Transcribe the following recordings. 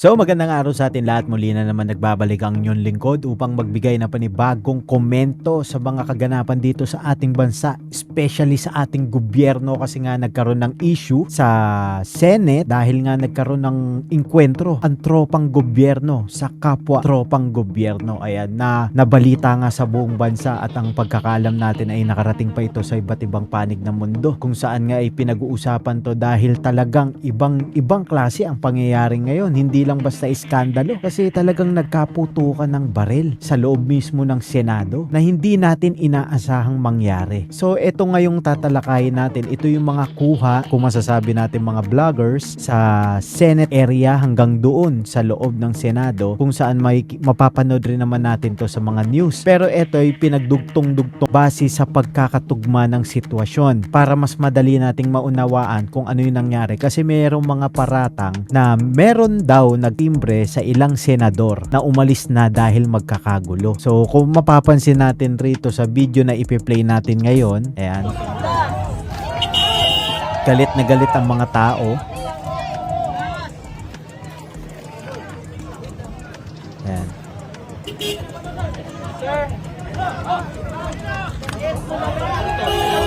So magandang araw sa atin lahat. Muli na naman nagbabalik ang inyong lingkod upang magbigay na panibagong komento sa mga kaganapan dito sa ating bansa, especially sa ating gobyerno, kasi nga nagkaroon ng issue sa Senate dahil nga nagkaroon ng inkwentro ang tropang gobyerno sa kapwa tropang gobyerno. Ayan, na nabalita nga sa buong bansa at ang pagkakaalam natin ay nakarating pa ito sa iba't ibang panig ng mundo, kung saan nga ay pinag-uusapan to dahil talagang ibang klase ang pangyayari ngayon. Hindi lang basta iskandalo, kasi talagang nagkaputukan ng baril sa loob mismo ng Senado na hindi natin inaasahang mangyari. So ito ngayong tatalakayin natin, ito yung mga kuha, kung masasabi natin mga vloggers, sa Senate area hanggang doon sa loob ng Senado, kung saan may mapapanood rin naman natin to sa mga news. Pero ito ay pinagdugtong-dugtong base sa pagkakatugma ng sitwasyon para mas madali nating maunawaan kung ano yung nangyari, kasi mayroong mga paratang na meron daw nagtimbre sa ilang senador na umalis na dahil magkakagulo. So kung mapapansin natin rito sa video na ipi-play natin ngayon, ayan, galit na galit ang mga tao. Ayan.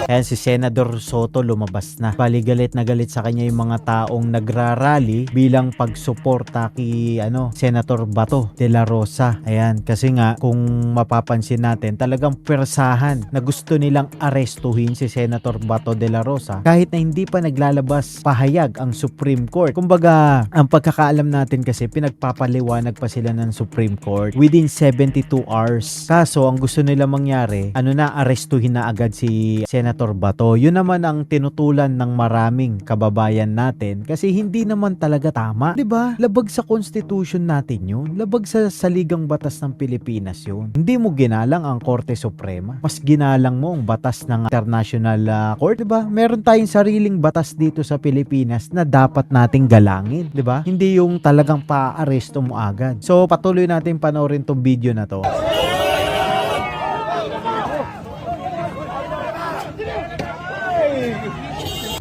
Ayan, si Senador Soto lumabas na. Bali galit na galit sa kanya yung mga taong nagrarally bilang pagsuporta kay Senator Bato de la Rosa. Ayan, kasi nga kung mapapansin natin, talagang persahan na gusto nilang arestuhin si Senator Bato de la Rosa kahit na hindi pa naglalabas pahayag ang Supreme Court. Kumbaga, ang pagkakaalam natin kasi pinagpapaliwanag pa sila ng Supreme Court within 72 hours. Kaso ang gusto nila mangyari, arestuhin na agad si Senator Bato. Yun naman ang tinutulan ng maraming kababayan natin, kasi hindi naman talaga tama, 'di ba? Labag sa Constitution natin 'yun. Labag sa saligang batas ng Pilipinas 'yun. Hindi mo ginalang ang Korte Suprema. Mas ginalang mo ang batas ng International Court, 'di ba? Meron tayong sariling batas dito sa Pilipinas na dapat nating galangin, 'di ba? Hindi yung talagang paaresto mo agad. So patuloy natin panoorin tong video na to.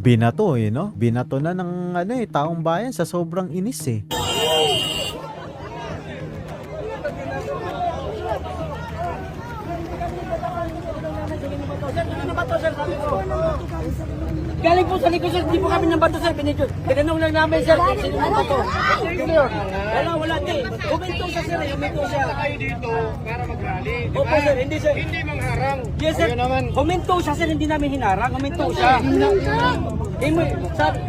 Binato no? Binato na ng taong bayan sa sobrang inis eh. Galing po sa likod, sir. Hindi po kami ng bato, sir. Tinanong lang namin, sir. Sino ng bato? Wala, di. Huminto siya, sir. Huminto siya. Kayo dito para mag-rally, di Opo, ba? sir. Hindi, sir. Hindi mangharang. Yes, sir. Ayun naman. Huminto siya, sir. Hindi namin hinarang. Huminto siya.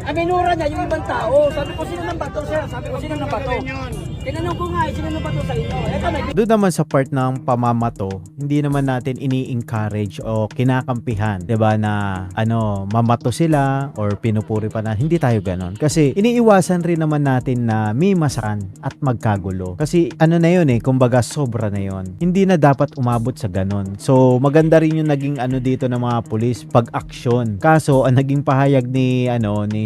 Aminura niya yung ibang tao. Sabi ko, sino ng bato, sir? Sabi ko, sino ng bato? Tinanong ko nga, sino ng bato sa inyo? Eto, Doon naman sa part ng pamamato, hindi naman natin ini-encourage o kinakampihan, 'di ba, na mamato sila or pinupuri pa na. Hindi tayo ganon. Kasi iniiwasan rin naman natin na may masakan at magkagulo. Kasi na yun kumbaga sobra na yun. Hindi na dapat umabot sa ganon. So maganda rin yung naging dito ng mga pulis pag-aksyon. Kaso ang naging pahayag ni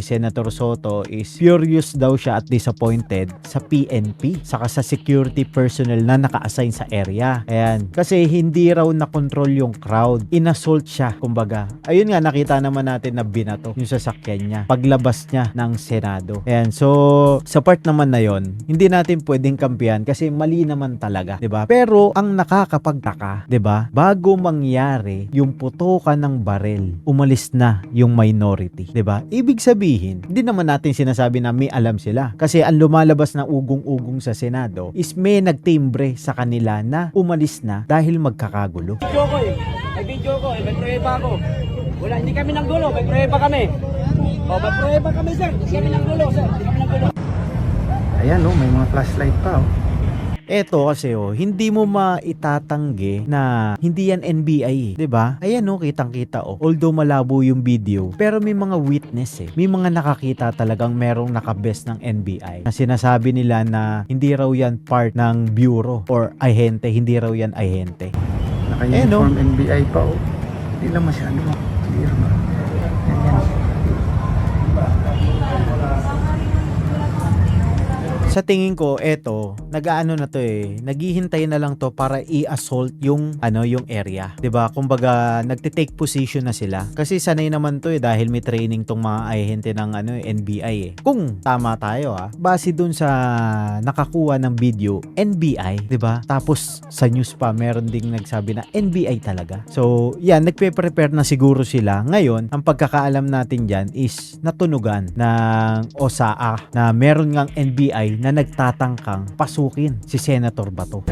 Senator Soto is furious daw siya at disappointed sa PNP saka sa security personnel na naka-assign sa area. Ayan. Kasi hindi raw na-control yung crowd. Inassault siya, kumbaga. Ayun nga, nakita naman natin na binato yung sasakyan niya paglabas niya ng Senado. Ayan. So, sa part naman na yon, hindi natin pwedeng kampihan kasi mali naman talaga, 'di ba? Pero ang nakakapagtaka, 'di ba? Bago mangyari yung putukan ng baril, umalis na yung minority, 'di ba? Ibig sabihin, hindi naman natin sinasabi na may alam sila. Kasi ang lumalabas na ugong-ugong sa Senado is may nagtimbre sa kanila na umalis na dahil magkakagulo. video ko eh. May video ko eh. May prueba ako. Wala, hindi kami ng gulo. May prueba kami. May prueba kami, sir. Hindi kami ng gulo, sir. Hindi kami ng gulo. Ayan may mga flashlight pa Eto kasi hindi mo maitatanggi na hindi yan NBI, 'di ba? Ayan kitang-kita Although malabo yung video, pero may mga witness May mga nakakita talagang merong nakabest ng NBI. Na sinasabi nila na hindi raw yan part ng bureau or ahente, hindi raw yan ahente. Naka-uniform NBI pa Hindi lang masyado clear na. Sa tingin ko, eto, nag-aano na to naghihintay na lang to para i-assault yung, yung area. 'Di ba? Kumbaga, nagte-take position na sila. Kasi sanay naman to dahil may training tong mga ahente ng NBI Kung tama tayo base dun sa nakakuha ng video, NBI, 'di ba? Tapos sa news pa meron ding nagsabi na NBI talaga. So, yan, nagpe-prepare na siguro sila. Ngayon, ang pagkakaalam natin diyan is natunugan ng OSAA na meron ngang NBI na nagtatangkang pasukin si Senator Bato.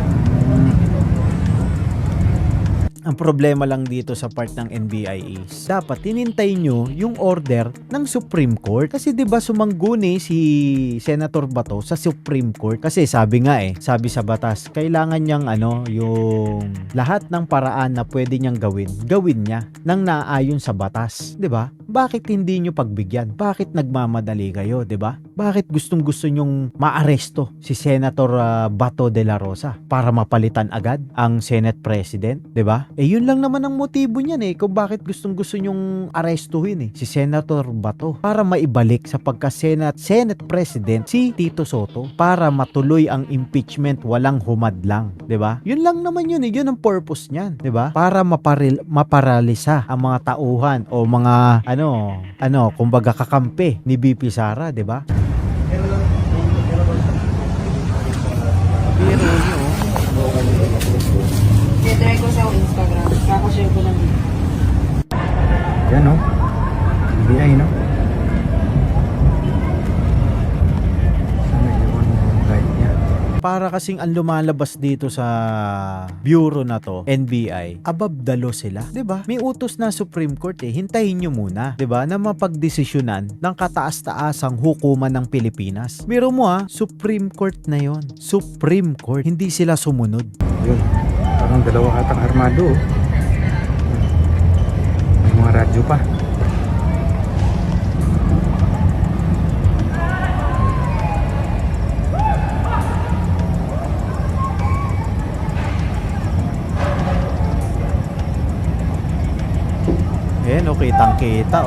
Ang problema lang dito sa part ng NBI is dapat hinintay nyo yung order ng Supreme Court. Kasi 'di ba sumangguni si Senator Bato sa Supreme Court kasi sabi nga sabi sa batas, kailangan niyang yung lahat ng paraan na pwede niyang gawin niya nang naaayon sa batas, 'di ba? Bakit hindi nyo pagbigyan? Bakit nagmamadali kayo, 'di ba? Bakit gustong-gusto nyong maaresto si Senator Bato de la Rosa para mapalitan agad ang Senate President, 'di ba? Yun lang naman ang motibo niyan kung bakit gustong-gusto nyong arestuhin si Senator Bato para maibalik sa pagka-Senate President si Tito Sotto para matuloy ang impeachment walang humadlang, 'di ba? Yun lang naman yun yun ang purpose niyan, 'di ba? Para maparalisa ang mga tauhan o mga kumbaga kakampi ni BP Sara, 'di ba? I-try ko sa Instagram. Kakashare ko lang. Yan NBI Sana iwan yung light niya. Para kasing ang lumalabas dito sa bureau na to, NBI, above the law sila, 'di ba? May utos na Supreme Court hintayin nyo muna, 'di ba? Na mapagdesisyonan ng kataas-taasang hukuman ng Pilipinas. Biro mo Supreme Court na 'yon. Supreme Court, hindi sila sumunod. Yun. Parang dalawa atang armado. May mga radyo pa. Ayan, kitang-kita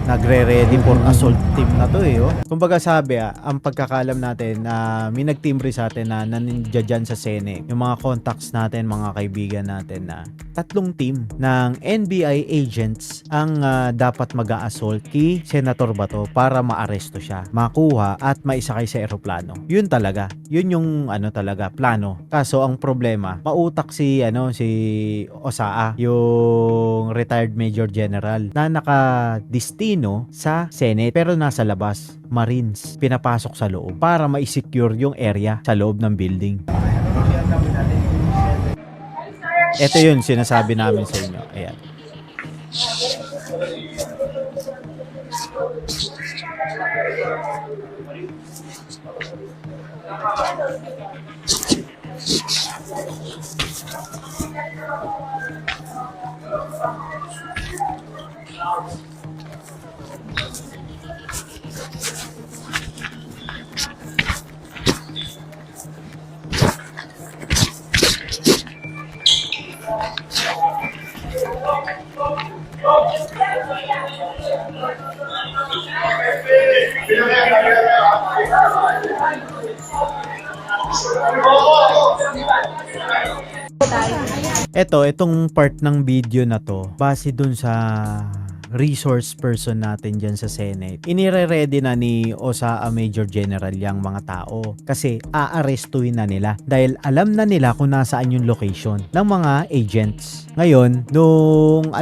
nagre-ready for assault team na to Kumbaga sabi ang pagkakalam natin na may nagtimbre sa atin na naninja dyan sa Senate, yung mga contacts natin, mga kaibigan natin na 3 team ng NBI agents ang dapat mag-a-assault kay Senator Bato para maaresto siya, makuha at maisakay sa eroplano. Yun talaga. Yun yung talaga plano. Kaso ang problema, mautak si OSAA, yung retired Major General na nakadestino sa Senate pero nasa labas, Marines, pinapasok sa loob para ma-secure yung area sa loob ng building. Ito yun sinasabi namin sa inyo. Ayan. Itong part ng video na to, base dun sa resource person natin dyan sa Senate, inire-ready na ni OSAA Major General yung mga tao kasi aarestuhin na nila dahil alam na nila kung nasaan yung location ng mga agents. Ngayon, nung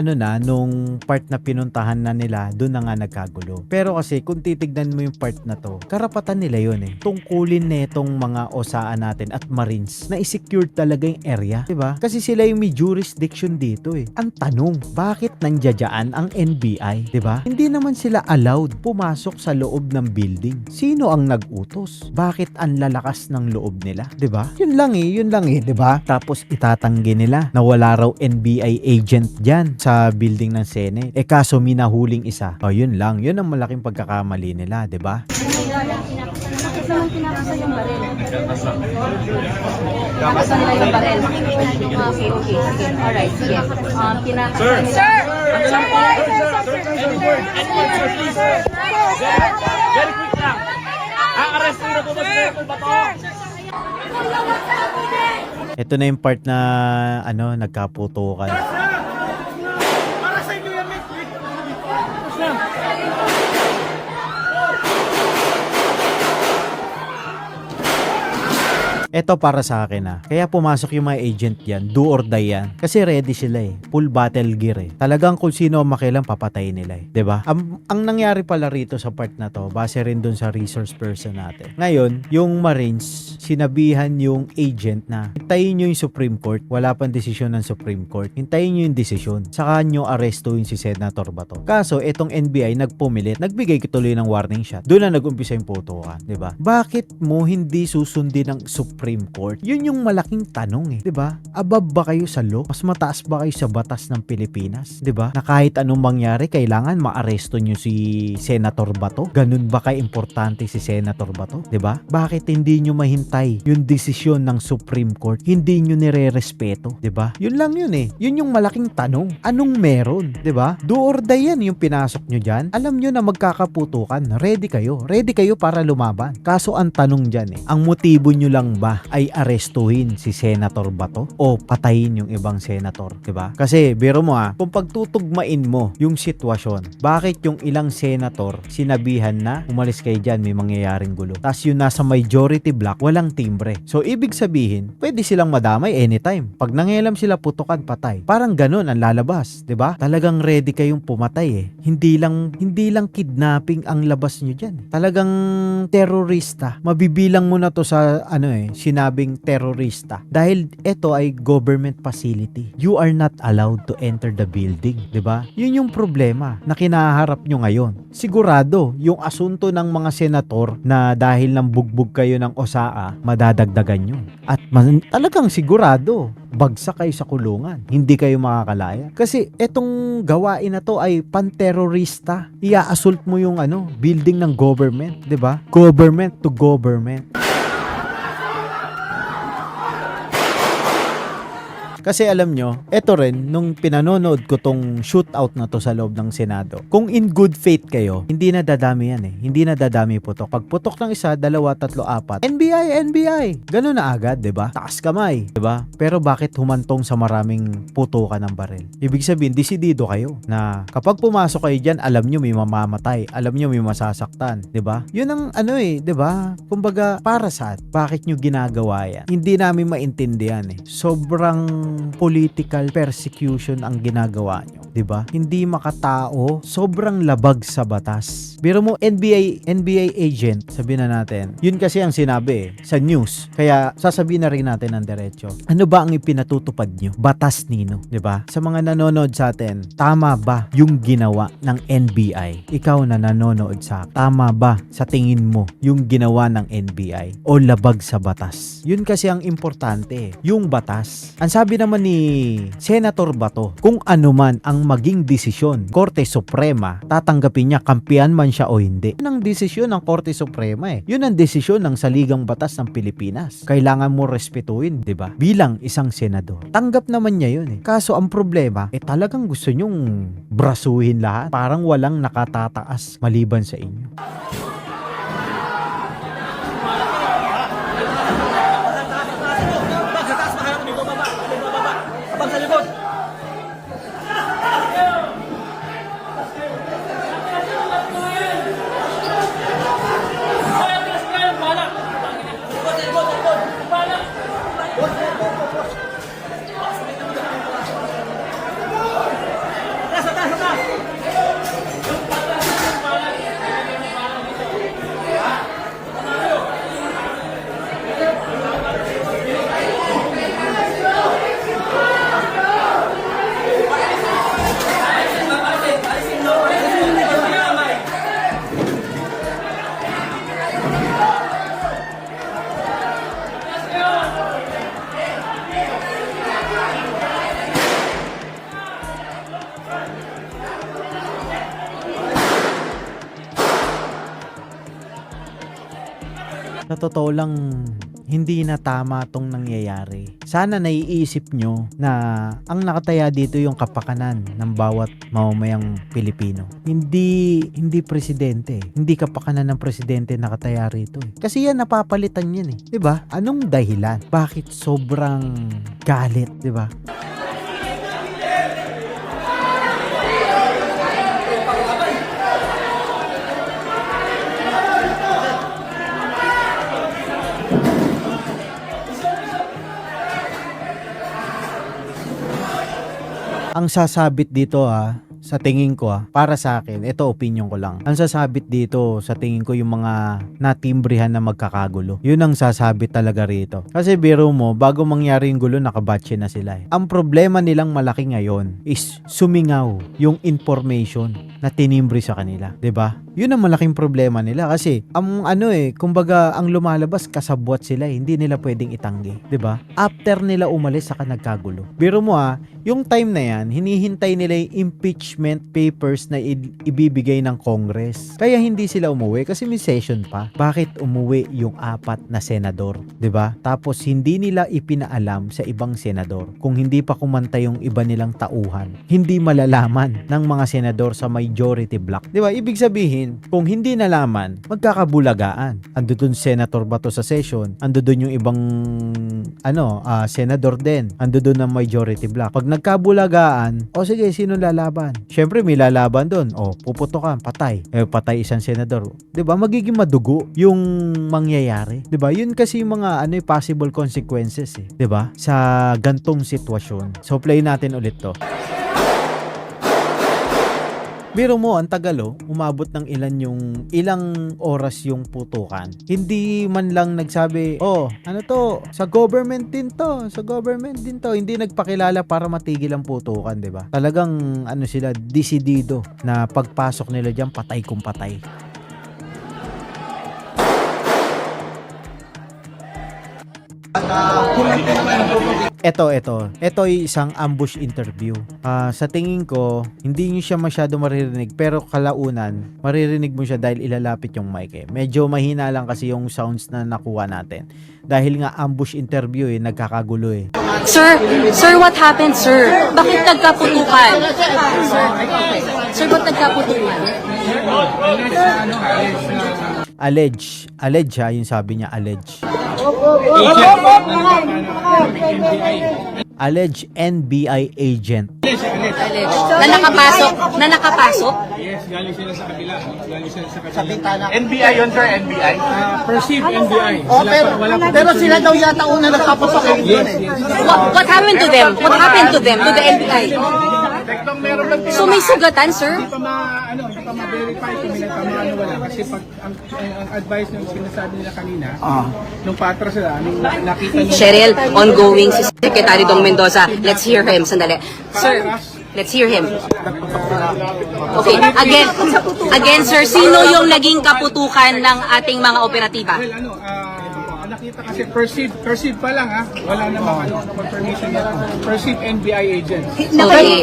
part na pinuntahan na nila, doon na nga nagkagulo. Pero kasi kung titignan mo yung part na to, karapatan nila yun tungkulin na itong mga OSAA natin at Marines na i-secure talaga yung area, diba? Kasi sila yung may jurisdiction dito Ang tanong, bakit nandiyan ang NBI, 'di ba? Hindi naman sila allowed pumasok sa loob ng building. Sino ang nag-utos? Bakit ang lalakas ng loob nila, 'di ba? Yun lang 'di ba? Tapos itatanggi nila na wala raw NBI agent diyan sa building ng Senate. Kaso minahuling isa. Yun lang. Yun ang malaking pagkakamali nila, 'di ba? Nakasa nila yung barel. Okay. Sige. Alright, sige. Sir! Very quick lang. Aaresto na po ba si Senator Bato? Ito na yung part na nagkaputukan. Para sa inyo yan, Ito para sa akin Kaya pumasok yung mga agent yan, do or die yan. Kasi ready sila Full battle gear Talagang kung sino ang makialam, papatayin nila 'di ba? Ang nangyari pala rito sa part na to, base rin dun sa resource person natin. Ngayon, yung Marines, sinabihan yung agent na hintayin nyo yung Supreme Court. Wala pang desisyon ng Supreme Court. Hintayin nyo yung desisyon. Saka nyo arestuin si Senator Bato. Kaso, itong NBI nagpumilit, nagbigay tuloy ng warning shot. Doon na nag-umpisa yung putukan, 'di ba? Bakit mo hindi susundin ng Supreme Court? Yun yung malaking tanong 'di ba? Above ba kayo sa law? Mas mataas ba kayo sa batas ng Pilipinas? 'Di ba? Na kahit anong mangyari, kailangan maaresto nyo si Senator Bato? Ganun ba ka-importante si Senator Bato? 'Di ba? Bakit hindi nyo mahintay yung desisyon ng Supreme Court? Hindi nyo nire-respeto, 'di ba? Yun lang yun Yun yung malaking tanong. Anong meron, 'di ba? Do or die yan yung pinasok nyo diyan. Alam nyo na magkakaputukan. Ready kayo. Ready kayo para lumaban. Kaso ang tanong diyan ang motibo nyo lang ba ay arestuhin si Senator Bato o patayin yung ibang senator, 'di ba? Kasi biro mo kung pagtutugmain mo yung sitwasyon, bakit yung ilang senator sinabihan na umalis kayo diyan, may mangyayaring gulo. Tapos yung nasa majority block walang timbre. So ibig sabihin, pwede silang madamay anytime. Pag nangialam sila, putukan, patay. Parang ganun ang lalabas, 'di ba? Talagang ready kayong pumatay Hindi lang kidnapping ang labas nyo diyan. Talagang terorista. Mabibilang mo na to sa sinabing terorista. Dahil ito ay government facility. You are not allowed to enter the building, 'di ba? Yun yung problema na kinaharap nyo ngayon. Sigurado, yung asunto ng mga senator na dahil ng bugbog kayo ng OSAA, madadagdagan yun. At talagang sigurado, bagsak kayo sa kulungan. Hindi kayo makakalaya. Kasi etong gawain na to ay panterorista. Ia-assault mo yung building ng government, 'di ba? Government to government. Kasi alam nyo, eto rin, nung pinanonood ko tong shootout na to sa loob ng Senado, kung in good faith kayo, hindi na dadami yan Hindi na dadami putok. Pag putok ng isa, dalawa, tatlo, apat, NBI! Ganun na agad, 'di ba? Taas kamay, 'di ba? Pero bakit humantong sa maraming putukan ng baril? Ibig sabihin, desidido kayo na kapag pumasok kayo diyan, alam nyo may mamamatay, alam nyo may masasaktan, 'di ba? Yun ang 'di ba? Kumbaga, para sa bakit nyo ginagawa yan? Hindi namin maintindihan Sobrang political persecution ang ginagawa nyo, 'di ba? Hindi makatao, sobrang labag sa batas. Biro mo NBI agent, sabihin na natin. Yun kasi ang sinabi sa news. Kaya sasabihin na rin natin ng diretso. Ano ba ang ipinatutupad nyo? Batas nino, 'di ba? Sa mga nanonood sa atin, tama ba yung ginawa ng NBI? Ikaw na nanonood sa akin, tama ba sa tingin mo yung ginawa ng NBI o labag sa batas? Yun kasi ang importante, yung batas. Ang sabi naman ni Senator Bato, kung ano man ang maging desisyon, Korte Suprema, tatanggapin niya kampiyan man siya o hindi. Yun ang desisyon ng Korte Suprema Yun ang desisyon ng Saligang Batas ng Pilipinas. Kailangan mo respetuhin, 'di ba? Bilang isang senador. Tanggap naman niya yun Kaso ang problema, talagang gusto nyong brasuhin lahat. Parang walang nakatataas maliban sa inyo. Sa totoo lang, hindi na tama tong nangyayari. Sana naiisip nyo na ang nakataya dito yung kapakanan ng bawat mamamayang Pilipino. Hindi presidente. Hindi kapakanan ng presidente nakataya rito. Kasi yan, napapalitan yan eh. 'Di ba? Anong dahilan? Bakit sobrang galit, 'di ba? Ang sasabit dito sa tingin ko para sa akin, ito opinion ko lang. Ang sasabit dito sa tingin ko yung mga natimbrihan na magkakagulo. Yun ang sasabit talaga rito. Kasi biro mo, bago mangyari yung gulo, nakabatche na sila eh. Ang problema nilang malaki ngayon is sumingaw yung information na tinimbre sa kanila. 'Di ba? Yun ang malaking problema nila kasi kumbaga ang lumalabas kasabwat sila eh. Hindi nila pwedeng itanggi, 'di ba? After nila umalis saka nagkagulo. Biro mo yung time na yan, hinihintay nila yung impeachment papers na ibibigay ng Congress. Kaya hindi sila umuwi kasi may session pa. Bakit umuwi yung 4 na senador, 'di ba? Tapos hindi nila ipinaalam sa ibang senador. Kung hindi pa kumanta yung iba nilang tauhan, hindi malalaman ng mga senador sa majority block. 'Di ba? Ibig sabihin, kung hindi nalaman, magkakabulagaan. Ando dun senator Bato sa session, ando dun yung ibang senador din, ando dun ng majority block. Pag nagkabulagaan, sige, sino lalaban? Syempre may lalaban dun. Puputokan, patay. Patay isang senador. 'Di ba? Magiging madugo yung mangyayari. 'Di ba? Yun kasi yung mga possible consequences eh. 'Di ba? Sa gantong sitwasyon. So play natin ulit 'to. Biro mo, ang tagal umabot ng ilang oras yung putukan. Hindi man lang nagsabi, sa government din to, Hindi nagpakilala para matigil ang putukan, 'di ba? Talagang sila, desidido na pagpasok nila diyan patay kung patay. Ito ay isang ambush interview. Sa tingin ko, hindi nyo siya masyado maririnig, pero kalaunan, maririnig mo siya dahil ilalapit yung mic eh. Medyo mahina lang kasi yung sounds na nakuha natin. Dahil nga ambush interview nagkakagulo eh. Sir, what happened, sir? Bakit nagkaputukan? Sir, ba't nagkaputukan? Allege yung sabi niya, allege. Alleged NBI agent. Na nakapasok? Yes, galing sila sa kabila. Sa bintana. NBI yun, sir, NBI? Perceived NBI. Pero sila daw yata una nagpapasok. Yes. What happened to them? What happened to them? To the NBI? So may sugatan, sir? Hindi pa ma-verify kung may nagtamaan o wala. Kasi pag ang advice ng sinasabi nila kanina, nung patras sila, nung nakita nila. Cheryl, ongoing si Secretary Dong Mendoza. Let's hear him. Sandali. Sir, let's hear him. Okay, again sir, sino yung naging kaputukan ng ating mga operatiba? Well, nakita kasi perceived pa lang wala namang confirmation yet. Perceived NBI agents. Okay.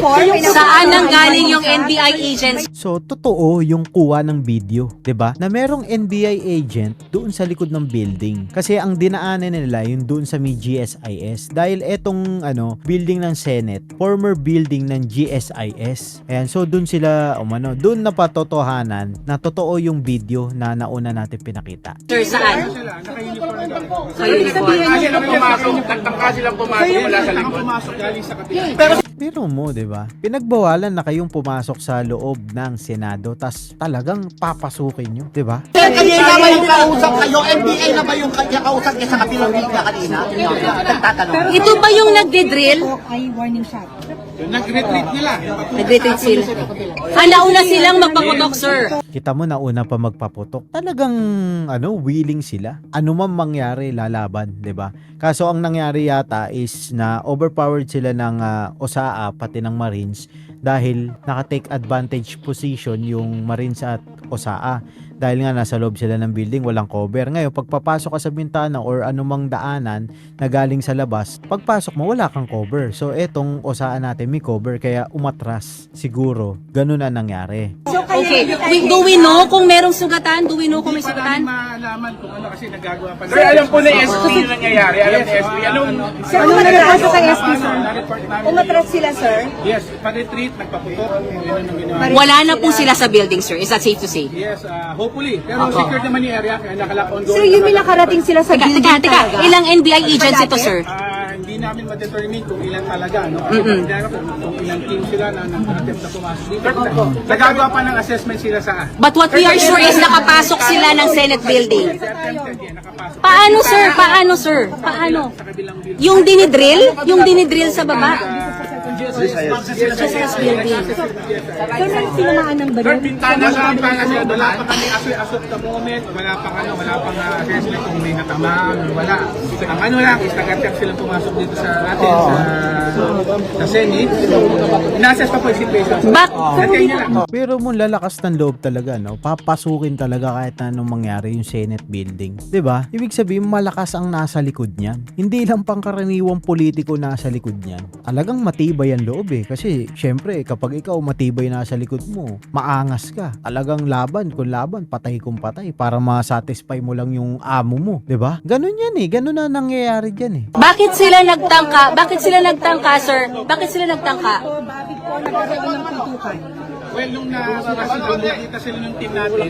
Saan nang galing yung NBI agents? So, totoo yung kuha ng video, 'di ba? Na merong NBI agent doon sa likod ng building. Kasi ang dinaanan nila yung doon sa may GSIS. Dahil etong building ng Senate, former building ng GSIS. Ayan, so doon sila doon napatotohanan na totoo yung video na nauna natin pinakita. Sir, saan? Nagtangka silang pumasok mula sa likod. Pumasok galing sa kabila. Pero mo, 'di ba? Pinagbawalan na kayong pumasok sa loob ng Senado, tas talagang papasukin nyo, 'di ba? Kanina ba yung kausap kayo? NBI na ba yung kausap niya sa kapilang media kanina? Nagtatanong. Ito ba yung nagde-drill? Nag-retreat nila. Nagde-drill sila. Nauna silang magpaputok, sir. Kita mo nauna pa magpaputok. Talagang willing sila. Ano man mangyari, lalaban, 'di ba? Kaso ang nangyari yata is na overpowered sila ng OSAA pati ng Marines dahil naka-take advantage position yung Marines at OSAA. Dahil nga nasa loob sila ng building, walang cover. Ngayon, pagpapasok ka sa bintana or anumang daanan na galing sa labas, pagpasok mo, wala kang cover. So, etong OSAA natin may cover, kaya umatras. Siguro, ganun ang nangyari. So, Okay. Do we know kung merong sugatan? Do we know kung may Hindi pa namin sugatan? maalaman kung ano kasi nagagawa pa. Sir, alam po na SP yung nangyayari. Alam ni SP. Sir, umatras sa SP, sir. Na-report namin. Umatras sila, sir. Yes, pa-retreat, nagpaputok. Yun ang ginawa. Wala na po sila sa building, sir. Is that safe to say? Yes, hopefully. Pero secured naman yung area, kaya nakalak ongoing. Sir, yung may nakarating sila sa building Teka. talaga. Ilang NBI agents ito, sir? Hindi namin ma-determine kung ilan talaga, no? Hindi namin kung ilang team sila na nag-attempt na pumasok dito. Nagagawa pa ng assessment sila sa But what we are sure is nakapasok sila ng Senate building. attempted, nakapasok. Paano, sir? Paano, sir? Paano? Yung dinidrill sa baba? Sir, may sinamaan ng Sir, baril. bintana sa bintana sila. Wala pa kami as of the moment. Wala pang assessment kung may natamaan o wala. Ang ano lang is nag-attempt silang pumasok dito sa atin sa Senate. Ina-assess pa po yung situation. Natin niya lang. Pero mo lalakas ng loob talaga, no? Papasukin talaga kahit na anong mangyari yung Senate building. 'Di ba? Ibig sabihin malakas ang nasa likod niyan. Hindi lang pangkaraniwang politiko nasa likod niyan. Talagang matibay ang loob eh. Kasi syempre kapag ikaw matibay nasa likod mo, maangas ka. Talagang laban kung laban, patay kung patay para ma-satisfy mo lang yung amo mo. 'Di ba? Ganun yan eh. Ganun na nangyayari diyan eh. Bakit sila nagtangka? Bakit sila nagtangka, sir? Bakit sila nagtangka? Well, nung nakita sila ng team natin,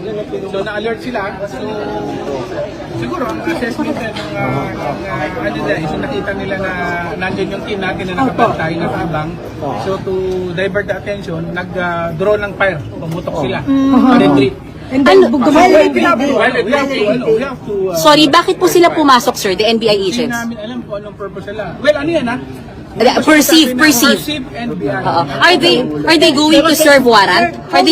so na-alert sila. So, siguro ang assessment na ano dahil, so nakita nila na nandyan yung team natin na nakabantay, nakabang. So to divert the attention, nag-draw ng fire, pumutok sila. Retreat. And then, gumawa Well, we have to Sorry, bakit po sila pumasok, sir? The NBI hindi agents? namin alam kung anong purpose nila. Well, ano yan ha? Perceive. NBI. Are they going to serve warrant? Are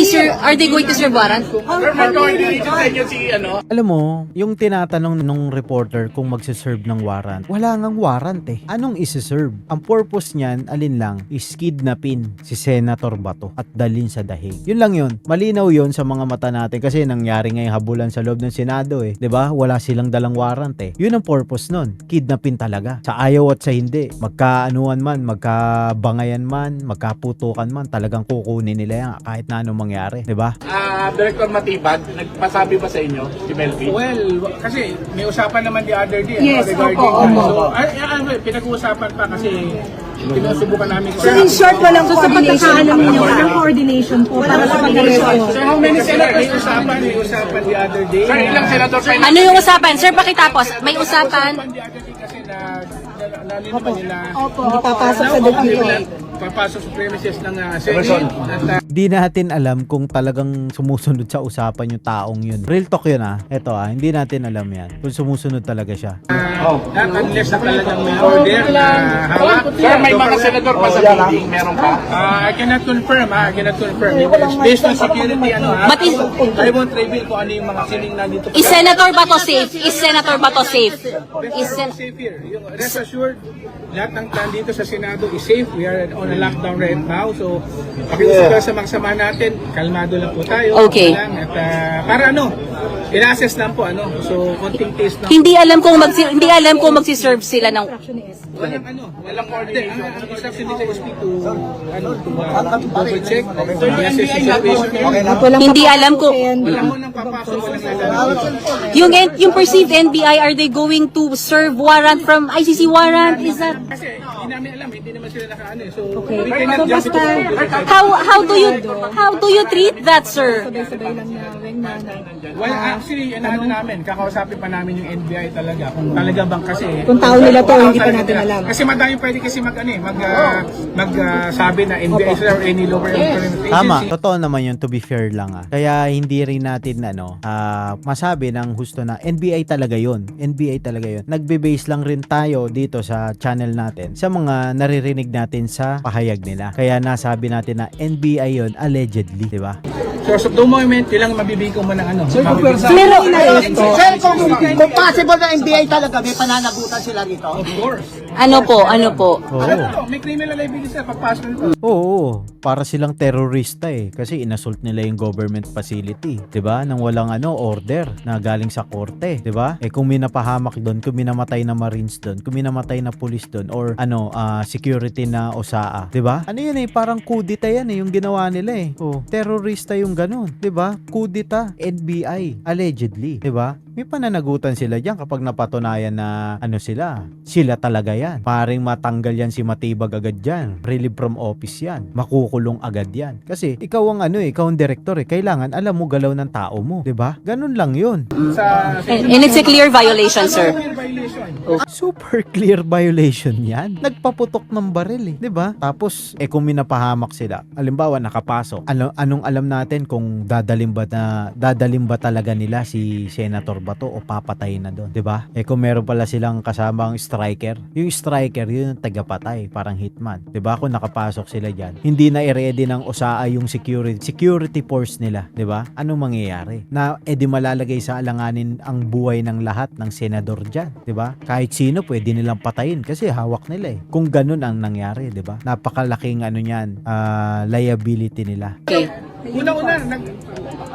they going to serve warrant? Sir, may coordination sa inyo si ano? Alam mo, yung tinatanong nung reporter kung magsiserve ng warrant, wala ngang warrant eh. Anong isi-serve? Ang purpose niyan, alin lang, is kidnapin si Senator Bato at dalhin sa dahig. Yun lang yun. Malinaw yun sa mga mata natin kasi nangyari ngayong habulan sa loob ng Senado eh. 'Di ba? Wala silang dalang warrant eh. Yun ang purpose nun. Kidnapin talaga. Sa ayaw at sa hindi. Magkaanuan man, magkabangayan man, magkaputukan man, talagang kukunin nila yan kahit na anong mangyari. 'Di ba? Director Matibag, nagpasabi ba sa inyo si Melvin? Well, kasi may usapan naman the other day Yes, regarding opo. So, pinag-uusapan pa kasi sinusubukan namin So, in short, walang coordination. Walang coordination po para sa pag-reso. So how many senators may usapan the other day? Sir, ilang senador pa Ano yung usapan? Sir, pakitapos. May usapan. The other day kasi nalilipan nila. Hindi papasok sa document. Papasok sa premises ng Senate. At Di natin alam kung talagang sumusunod sa usapan yung taong yun. Real talk yun ah. Ito ah, hindi natin alam yan. Kung sumusunod talaga siya. not unless na talagang may order na hawak. Sir, may mga senador pa sa meeting, meron pa? I cannot confirm. I cannot confirm. Based on security, But is- I won't reveal kung ano yung mga siling na dito. Is Senator Bato safe? Is Senator Bato safe? Is Sen- safe here. Yung rest assured, lahat ng plan dito sa Senado is safe. We are on a lockdown right now. So, pakiusap sa mga sama natin, kalmado lang po tayo. Okay. Lang, at para ina-assess lang po So, konting taste lang. Hindi alam kung magsi-serve sila ng Walang coordination. Ang instruction dito is to double check. I-assess yung situation. hindi alam kung Wala mo nang papasok, walang yung perceived NBI, are they going to serve warrant from ICC warrant? Is that Kasi hindi namin alam, hindi naman sila nakaano eh. So, we cannot jump into conclusion. how do you treat that, sir? Well, actually, namin, kakausapin pa namin yung NBI talaga. Kung talaga bang kasi. Kung tao nila to, hindi pa natin alam. Kasi madami pwede kasi magsabi na NBI sila or any lower employment agency. Tama, totoo naman yun, to be fair lang ah. Kaya hindi rin natin masabi ng husto na NBI talaga yun. NBI talaga yun. Nagbe-base lang rin tayo dito sa channel natin sa mga naririnig natin sa pahayag nila. Kaya nasabi natin na NBI yun allegedly, di ba? So, sa the moment, ilang mabibigay mo ng Meron na ito. Sir, kung possible na NBI talaga, may pananagutan sila rito. Of course. Ano po? Oo. May criminal liability sa pagpasok nito. Oo, para silang terorista eh kasi inassault nila yung government facility, 'di ba? Nang walang order na galing sa korte, 'di ba? Eh kung may napahamak doon, kung minamatay na Marines doon, kung minamatay na police doon or security na OSAA, 'di ba? Ano 'yun eh, parang kudita yan eh yung ginawa nila eh. Oh, terorista yung ganun, 'di ba? Kudita, NBI, allegedly, 'di ba? May pananagutan sila diyan kapag napatunayan na sila talaga yan. Paring matanggal yan si Matibag agad yan. Relieve from office yan. Makukulong agad yan. Kasi ikaw ang ikaw ang director kailangan alam mo galaw ng tao mo, 'di ba? Ganun lang 'yun. And it's a clear violation, sir. Super clear violation yan. Nagpaputok ng baril 'di ba? Tapos kung minapahamak sila, halimbawa nakapasok, anong alam natin kung dadalim ba talaga nila si Senator Bato o papatayin na doon, 'di ba? Kung meron pala silang kasamang striker, yung striker yun yung tagapatay, parang hitman, 'di ba? Kung nakapasok sila diyan, hindi na i-ready ng OSAA yung security force nila, 'di ba? Anong mangyayari? Na di malalagay sa alanganin ang buhay ng lahat ng senador diyan, 'di ba? Kahit sino pwede nilang patayin kasi hawak nila Kung ganun ang nangyari, 'di ba? Napakalaking niyan, liability nila. Okay. Una-una,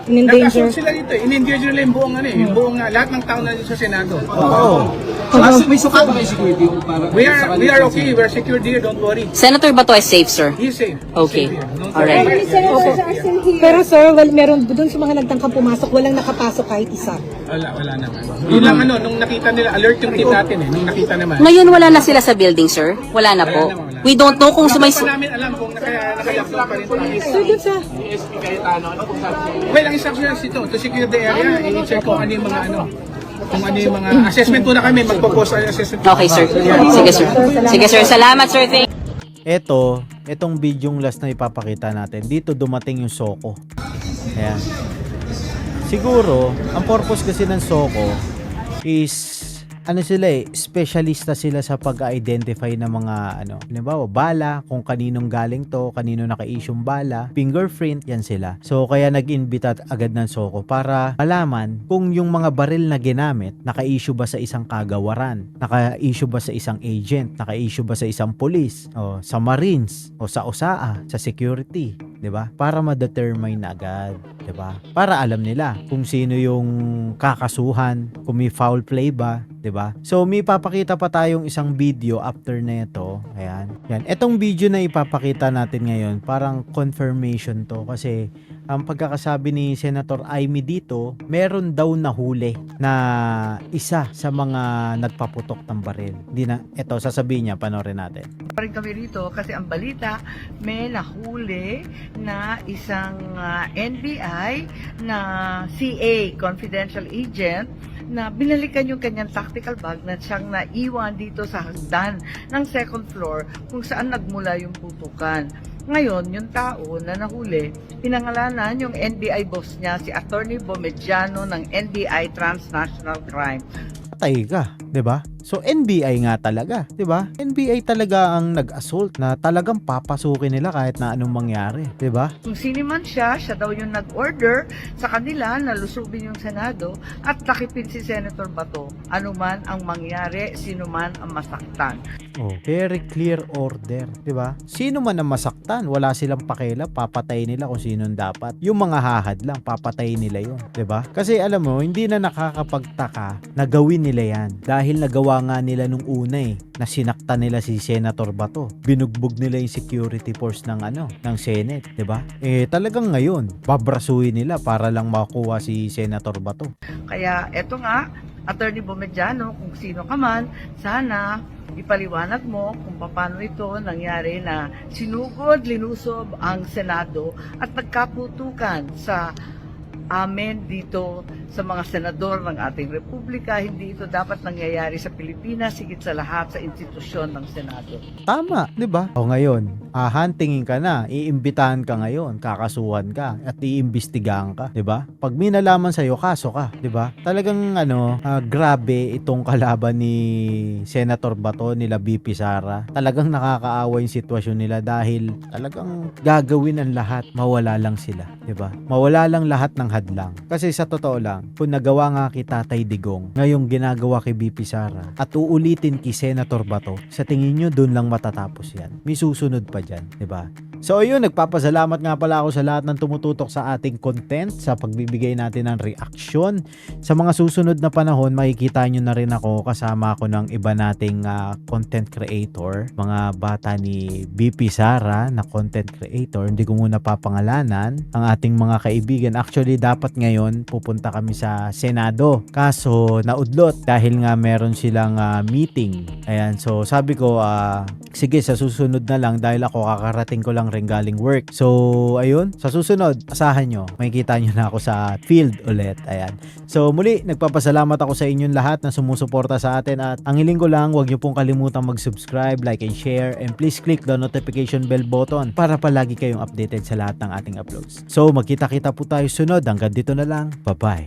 nag-assume sila dito. In-engage nila yung buong yung buong lahat ng tao na dito sa Senado. Oo. May sukat ba may security para We are okay. We're secured here. Don't worry. Senator Bato is safe, sir. He's safe. Okay. Don't Alright. worry. Pero sir, meron doon sa mga nagtangkang pumasok, walang nakapasok kahit isa. Wala naman. Yun lang nung nakita nila, alert yung team natin nung nakita naman. Ngayon wala na sila sa building, sir? Wala na po. We don't know kung Wala sumay... pa namin alam kung nakayaktong pa rin tayo. Sir, doon sa... SP Cayetano, ano kung sabi niyo? Well, ang instructions ito, to secure the area, i-check kung ano yung mga kung ano yung mga assessment muna kami, magpo-post ang assessment. Okay, sir. Sige, sir. Sige, sir. Salamat, sir. Thank Etong bidyong last na ipapakita natin, dito dumating yung Soko. Ayan. Siguro, ang purpose kasi ng Soko is specialista sila sa pag-identify ng mga halimbawa, bala, kung kaninong galing to, kanino naka-issue'ng bala, fingerprint, yan sila. So, kaya nag-invita agad ng Soko para malaman kung yung mga baril na ginamit, naka-issue ba sa isang kagawaran, naka-issue ba sa isang agent, naka-issue ba sa isang police, o sa Marines, o sa OSAA, sa security, 'di ba? Para ma-determine na agad, 'di ba? Para alam nila kung sino yung kakasuhan, kung may foul play ba, 'di ba? So may ipapakita pa tayong isang video after nito. Ayan. Yan. Etong video na ipapakita natin ngayon, parang confirmation to kasi ang pagkakasabi ni Senator Amy dito, meron daw nahuli na isa sa mga nagpaputok ng baril. Ito sasabihin niya, panoorin natin. Pa rin kami rito kasi ang balita may nahuli na isang NBI na CA, confidential agent, na binalikan yung kanyang tactical bag na siyang naiwan dito sa hagdan ng second floor kung saan nagmula yung putukan. Ngayon, yung tao na nahuli, pinangalanan yung NBI boss niya, si Attorney Bomediano ng NBI Transnational Crime. Patay ka, 'di ba? So NBI nga talaga, 'di ba? NBI talaga ang nag-assault na talagang papasukin nila kahit na anong mangyari, 'di ba? Kung sino man siya daw yung nag-order sa kanila na lusubin yung Senado at takipin si Senator Bato. Ano man ang mangyari, sino man ang masaktan. Oh, very clear order, 'di ba? Sino man ang masaktan, wala silang pakialam, papatayin nila kung sinong dapat. Yung mga hahad lang, papatayin nila 'yun, 'di ba? Kasi alam mo, hindi na nakakapagtaka na gawin nila 'yan dahil nagawa nga nila nung una na sinaktan nila si Senator Bato. Binugbog nila yung security force ng Senate, 'di ba? Talagang ngayon, babrasuhin nila para lang makuha si Senator Bato. Kaya eto nga, Attorney Bomediano, kung sino ka man, sana ipaliwanag mo kung paano ito nangyari na sinugod, linusob ang Senado at nagkaputukan sa amin dito sa mga senador ng ating republika. Hindi ito dapat nangyayari sa Pilipinas, higit sa lahat sa institusyon ng Senado. Tama, 'di ba? O ngayon, huntingin ka na, iimbitahan ka ngayon, kakasuhan ka at iimbestigahan ka, 'di ba? Pag may nalaman sa iyo, kaso ka, 'di ba? Talagang grabe itong kalaban ni Senator Bato, nila BP Sara. Talagang nakakaawa yung sitwasyon nila dahil talagang gagawin ang lahat, mawala lang sila, 'di ba? Mawala lang lahat ng hadlang. Kasi sa totoo lang, kung nagawa nga kay Tatay Digong, ngayong ginagawa kay BP Sara, at uulitin kay Senator Bato, sa tingin nyo dun lang matatapos yan. May susunod pa dyan, 'di ba? So ayun, nagpapasalamat nga pala ako sa lahat ng tumututok sa ating content, sa pagbibigay natin ng reaction. Sa mga susunod na panahon, makikita nyo na rin ako kasama ako ng iba nating content creator, mga bata ni BP Sara na content creator. Hindi ko muna papangalanan ang ating mga kaibigan. Actually, dapat ngayon pupunta kami sa Senado. Kaso naudlot dahil nga meron silang meeting. Ayan, so sabi ko, sige, sa susunod na lang dahil ako kakarating ko lang rin galing work. So, ayun, sa susunod, asahan nyo, makikita nyo na ako sa field ulit. Ayan. So, muli, nagpapasalamat ako sa inyong lahat na sumusuporta sa atin at ang hiling ko lang, huwag nyo pong kalimutang mag-subscribe, like, and share, and please click the notification bell button para palagi kayong updated sa lahat ng ating uploads. So, magkita-kita po tayo sunod. Hanggang dito na lang. Bye-bye.